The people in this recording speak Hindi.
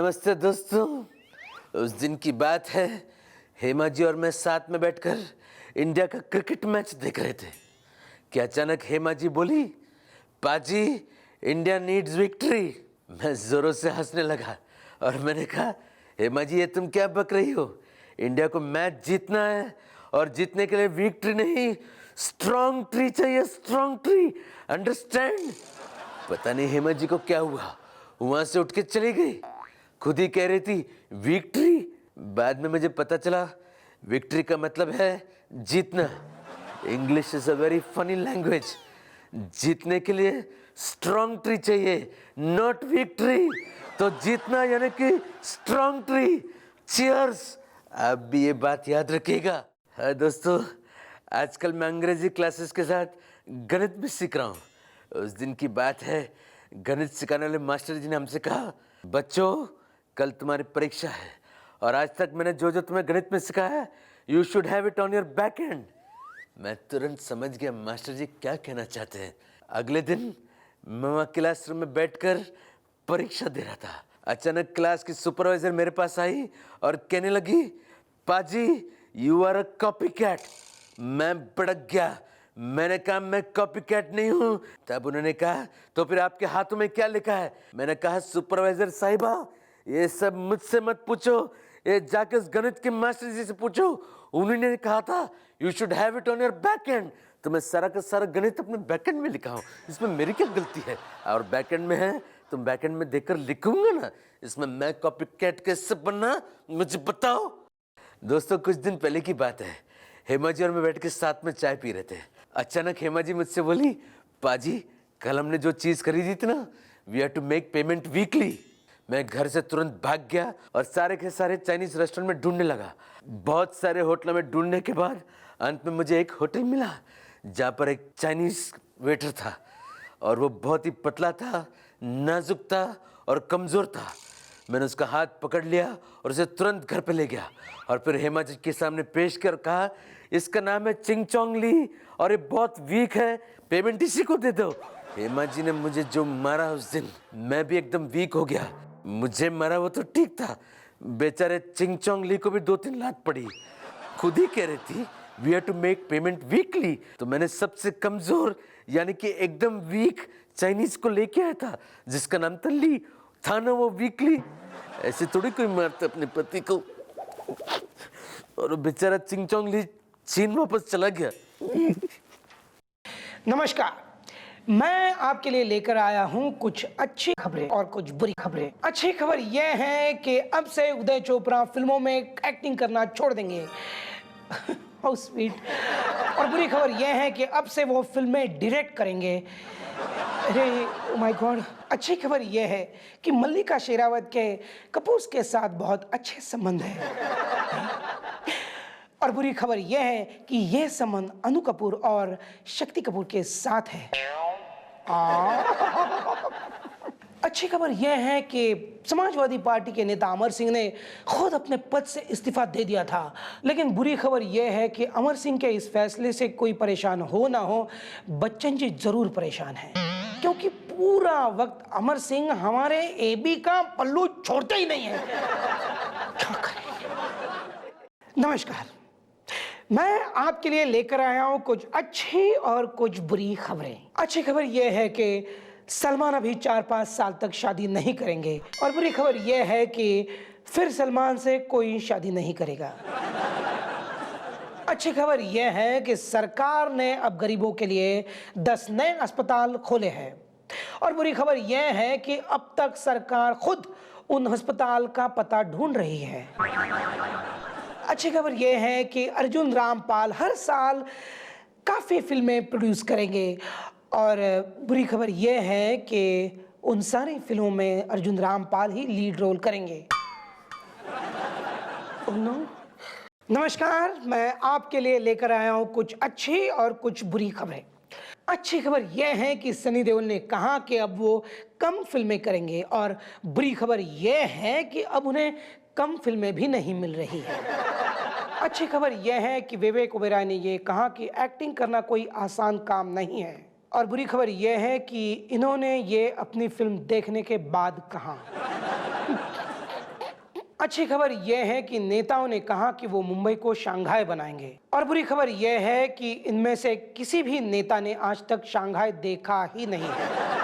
नमस्ते दोस्तों। उस दिन की बात है, हेमा जी और मैं साथ में बैठकर इंडिया का क्रिकेट मैच देख रहे थे कि अचानक हेमा जी बोली, पाजी इंडिया नीड्स विक्ट्री। मैं जोरों से हंसने लगा और मैंने कहा, हेमा जी ये तुम क्या बक रही हो? इंडिया को मैच जीतना है और जीतने के लिए विक्ट्री नहीं, स्ट्रॉन्ग ट्री चाहिए, स्ट्रॉन्ग ट्री, अंडरस्टैंड? पता नहीं हेमा जी को क्या हुआ, वहां से उठ के चली गई। खुद ही कह रही थी विक्ट्री। बाद में मुझे पता चला विक्ट्री का मतलब है जीतना। English is a very funny language. जीतने के लिए स्ट्रॉन्ग ट्री चाहिए, नॉट विक्ट्री। तो जीतना यानी कि स्ट्रॉन्ग ट्री। चीयर्स। आप भी ये बात याद रखिएगा। हाँ दोस्तों, आजकल मैं अंग्रेजी क्लासेस के साथ गणित भी सीख रहा हूँ। उस दिन की बात है, गणित सिखाने वाले मास्टर जी ने हमसे कहा, बच्चों कल तुम्हारी परीक्षा है और आज तक मैंने जो जो तुम्हें गणित में सिखाया है, you should have it on your back and. मैं तुरंत समझ गया मास्टर जी क्या कहना चाहते हैं। अगले दिन मैं वहाँ क्लासरूम में बैठकर परीक्षा दे रहा था। अचानक क्लास की सुपरवाइजर मेरे पास आई और कहने लगी, पाजी you are a copy cat. मैं भड़क गया। मैंने कहा मैं कॉपी कैट नहीं हूँ। तब उन्होंने कहा, तो फिर आपके हाथों में क्या लिखा है? मैंने कहा, सुपरवाइजर साहिबा ये सब मुझसे मत पूछो, ये जाके उस गणित के मास्टर जी से पूछो। उन्होंने कहा था you should have it on your back and. तो मैं सारा का सारा गणित अपने बैक एंड में लिखा हूँ। इसमें मेरी क्या गलती है? और बैक एंड में है तो बैक एंड में देखकर लिखूंगा ना। इसमें मैं कॉपी कैट कैसे बनना, मुझे बताओ। दोस्तों कुछ दिन पहले की बात है, हेमा जी और मैं बैठ के साथ में चाय पी रहे थे। अचानक हेमा जी मुझसे बोली, पाजी कल हमने जो चीज खरीदी थी ना, we have to make payment weekly. मैं घर से तुरंत भाग गया और सारे के सारे चाइनीज रेस्टोरेंट में ढूंढने लगा। बहुत सारे होटलों में ढूंढने के बाद अंत में मुझे एक होटल मिला जहाँ पर एक चाइनीज वेटर था और वो बहुत ही पतला था, नाजुक था और कमजोर था। मैंने उसका हाथ पकड़ लिया और उसे तुरंत घर पे ले गया और फिर हेमा जी के सामने पेश कर कहा, इसका नाम है चिंग चोंग ली और ये बहुत वीक है, पेमेंट इसी को दे दो। हेमा जी ने मुझे जो मारा उस दिन, मैं भी एकदम वीक हो गया। मुझे मारा वो तो ठीक था, बेचारे चिंग चोंग ली को भी 2-3 लात पड़ी। खुद ही कह रही थी we have to make payment weekly. तो मैंने सबसे कमजोर यानी कि एकदम वीक चाइनीज को लेके आया था जिसका नाम था ली। था ना वो वीकली। ऐसे थोड़ी कोई मारता अपने पति को। और बेचारा चिंग चोंग ली चीन वापस चला गया। नमस्कार, मैं आपके लिए लेकर आया हूं कुछ अच्छी खबरें और कुछ बुरी खबरें। अच्छी खबर यह है कि अब से उदय चोपड़ा फिल्मों में एक्टिंग करना छोड़ देंगे। How sweet. और बुरी खबर यह है कि अब से वो फिल्में डायरेक्ट करेंगे। अरे माय गॉड। अच्छी खबर यह है कि मल्लिका शेरावत के कपूर के साथ बहुत अच्छे संबंध हैं। और बुरी खबर यह है कि यह संबंध अनु कपूर और शक्ति कपूर के साथ है। अच्छी खबर यह है कि समाजवादी पार्टी के नेता अमर सिंह ने खुद अपने पद से इस्तीफा दे दिया था। लेकिन बुरी खबर यह है कि अमर सिंह के इस फैसले से कोई परेशान हो ना हो, बच्चन जी जरूर परेशान हैं, क्योंकि पूरा वक्त अमर सिंह हमारे एबी का पल्लू छोड़ते ही नहीं है। क्या करें? नमस्कार, मैं आपके लिए लेकर आया हूं कुछ अच्छी और कुछ बुरी खबरें। अच्छी खबर यह है कि सलमान अभी 4-5 साल तक शादी नहीं करेंगे और बुरी खबर यह है कि फिर सलमान से कोई शादी नहीं करेगा। अच्छी खबर यह है कि सरकार ने अब गरीबों के लिए 10 नए अस्पताल खोले हैं और बुरी खबर यह है कि अब तक सरकार खुद उन अस्पताल का पता ढूंढ रही है। अच्छी खबर यह है कि अर्जुन रामपाल हर साल काफ़ी फिल्में प्रोड्यूस करेंगे और बुरी खबर यह है कि उन सारी फिल्मों में अर्जुन रामपाल ही लीड रोल करेंगे। Oh no? नमस्कार, मैं आपके लिए लेकर आया हूं कुछ अच्छी और कुछ बुरी खबरें। अच्छी खबर यह है कि सनी देओल ने कहा कि अब वो कम फिल्में करेंगे और बुरी खबर यह है कि अब उन्हें कम फिल्में भी नहीं मिल रही है। अच्छी खबर यह है कि विवेक ओबेरॉय ने ये कहा कि एक्टिंग करना कोई आसान काम नहीं है और बुरी खबर यह है कि इन्होंने ये अपनी फिल्म देखने के बाद कहा। अच्छी खबर यह है कि नेताओं ने कहा कि वो मुंबई को शंघाई बनाएंगे, और बुरी खबर यह है कि इनमें से किसी भी नेता ने आज तक शंघाई देखा ही नहीं है।